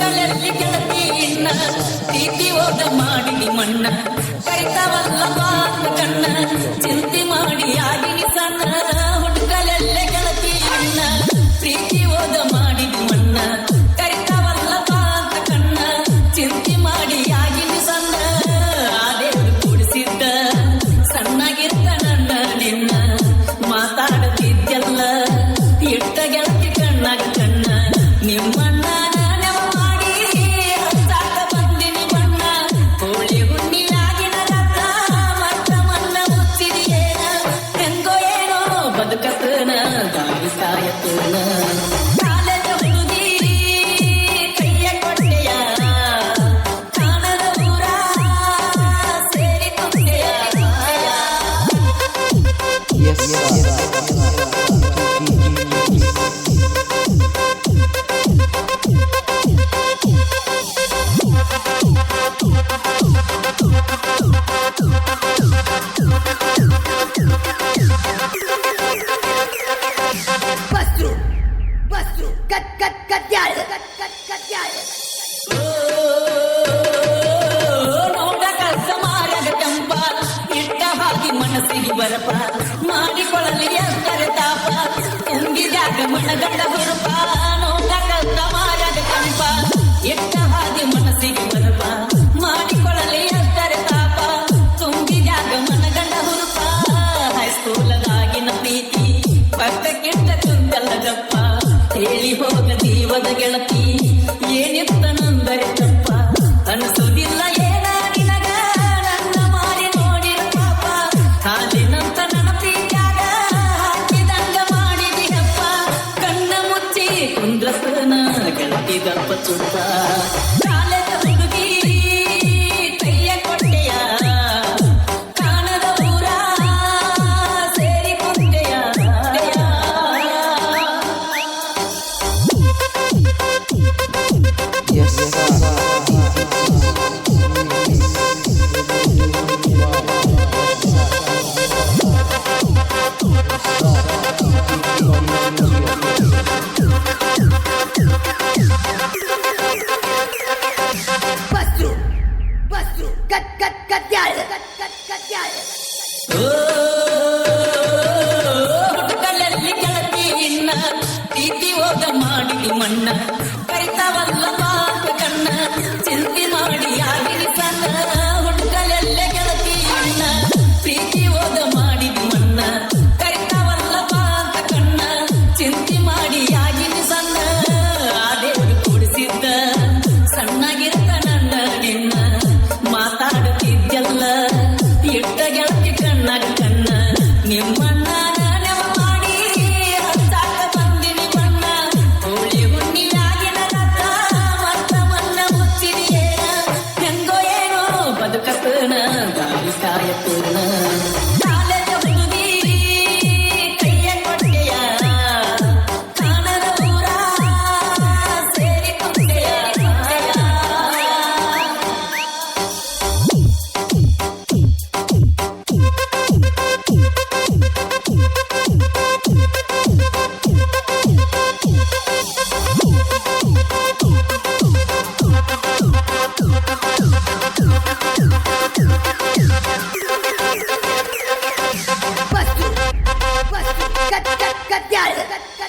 ಕಲೆಯಲ್ಲಿ ಗೆಳತಿ ಇನ್ನ ಪ್ರೀತಿ ಹೋದ ಮಾಡಿ ಮಣ್ಣ ಕೈತವಲ್ಲ ಬಾಂಧ ಕಣ್ಣ ಚಿಂತೆ ಮಾಡಿ ಆಗಿನಿ ಸಣ್ಣ ಹುಡುಕಲೆಲ್ಲೆ ಗೆಳತಿ ಇನ್ನ ಪ್ರೀತಿ ಹೋದ ಮಾಡಿ ಮಣ್ಣ ಕೈತವಲ್ಲ ಬಾಂಧ ಕಣ್ಣ ಚಿಂತೆ ಮಾಡಿ ಆಗಿನಿ ಸಣ್ಣ ಅದೇ ಕೂಡಿಸಿದ್ದ ಸಣ್ಣಗಿರ್ತ ನನ್ನ ನಿನ್ನ ಮಾತಾಡುತ್ತಿದ್ದೆಲ್ಲ ಇಟ್ಟ ಗೆಳತಿ ಕಣ್ಣಾಗ ಕಣ್ಣ ನಿಮ್ಮಣ್ಣ ನೆವ ಮಾಡಿ ಹಚ್ಚಾಕ ಬಂದಿನಿ ಬಣ್ಣ ಕೋಳಿ ಹುಣ್ಣಿಯಾಗಿನ ರಥ ಮತ್ತ ಮನ್ನ ಮುಚ್ಚಿದೆಯೇನ ಹೆಂಗೋ ಏನೋ ಬದುಕತನ ದಾರಿ ಕಾಯತನ ಕಾಲದ ಹುಡುಗಿ ಕೈಯ ಕೊಟ್ಟೆಯ ಕಾಣದ ಊರ ಸೇರಿ ಕೊಟ್ಟೆಯ ಮನಸ್ಸಿಗೆ ಬರಪ ಮಾಡಿಕೊಳ್ಳಲಿ ಅಂತಾರೆ ತಾಪ ತುಂಗಿದಾಗ ಮನಗಂಡ ಬರಪ ನೋಡಕ ಮಾರಾಗ ಕಂಪ ಎಟ್ಟ ಹಾಗೆ ಮನಸ್ಸಿಗೆ ಬರಪ ಮಾಡಿಕೊಳ್ಳಲಿ ಅಂತಾರೆ ತಾಪ ತುಂಗಿದಾಗ ಮನಗಂಡ ಹುರುಪ ಹೈಸ್ಕೂಲದಾಗಿನ ಪ್ರೀತಿ ಪಕ್ಕಕ್ಕಿಟ್ಟ ತುಂಗಲ್ಲದಪ್ಪ ಹೇಳಿ ಹೋಗ ಜೀವದ ಗೆಳತಿ ಏನಿತ್ತ ನಂದರೆ ತಪ್ಪ ಅನಿಸೋದಿಲ್ಲ ಏನ ನಿನಗ ನನ್ನ ಮಾರಿ ನೋಡಿರ ಪಾಪ ಹಾಲಿನಂತ ನನ್ನ ಪ್ರೀತ್ಯಾಗ ಹಾಕಿದಂಗ ಮಾಡಿದಿಯಪ್ಪ ಕಣ್ಣ ಮುಚ್ಚಿ ಕುಂದ್ರತನ ಗೆಳತಿದಪ್ಪ ಚುಪ್ಪ ಕಾಲದ ಹುಡುಗಿ ಕೈಯ ಕೊಟ್ಟೆಯ ಕಾಣದ ಊರ ಸೇರಿ ಕೊಟ್ಟೆಯ ಹುಡುಕಲಲ್ಲಿ ಗೆಳತಿ ಇನ್ನ ಪ್ರೀತಿ ಹೋದ ಮಾಡಿ ಮಣ್ಣ ಕರಿತಾವಲ್ಲ ಮಾತ ಕಣ್ಣ ಚಿಂತೆ ಮಾಡಿ ಆಗಿನಿ ಸಣ್ಣ ಹುಡುಕಲೆಲ್ಲೆ ಗೆಳತಿ ಇನ್ನ ಪ್ರೀತಿ ಹೋದ ಮಾಡಿ ಮಣ್ಣ ಕರಿತಾವಲ್ಲ ಮಾತ ಕಣ್ಣ ಚಿಂತೆ ಮಾಡಿ ಆಗಿನಿ ಸಣ್ಣ ಅದೇ ಕೂಡಿಸಿದ್ದ ಸಣ್ಣಗಿರ್ತ ನನ್ನ ನಿನ್ನ ಮಾತಾಡುತ್ತಿದ್ದೆಲ್ಲ ಇಟ್ಟ ಗೆಳತಿ ಕಣ್ಣಾಗ ಕಣ್ಣ ನಿಮ್ಮಣ್ಣ ನೆವ ಮಾಡಿ ಹಚ್ಚಾಕ ಬಂದಿನಿ ಬಣ್ಣ ಕೋಳಿ ಹುಣ್ಣಿಯಾಗಿನ ರಥ ಮತ್ತ ಮನ್ನ ಮುಚ್ಚಿದೆಯೇನ ಹೆಂಗೋ ಏನೋ ಬದುಕತನ ದಾರಿ ಕಾಯತನ ಕಾಲದ ಹುಡುಗಿ ಕೈಯ ಕೊಟ್ಟೆಯ ಕಾಣದ ಊರ ಸೇರಿ ಕೊಟ್ಟೆಯ Cut.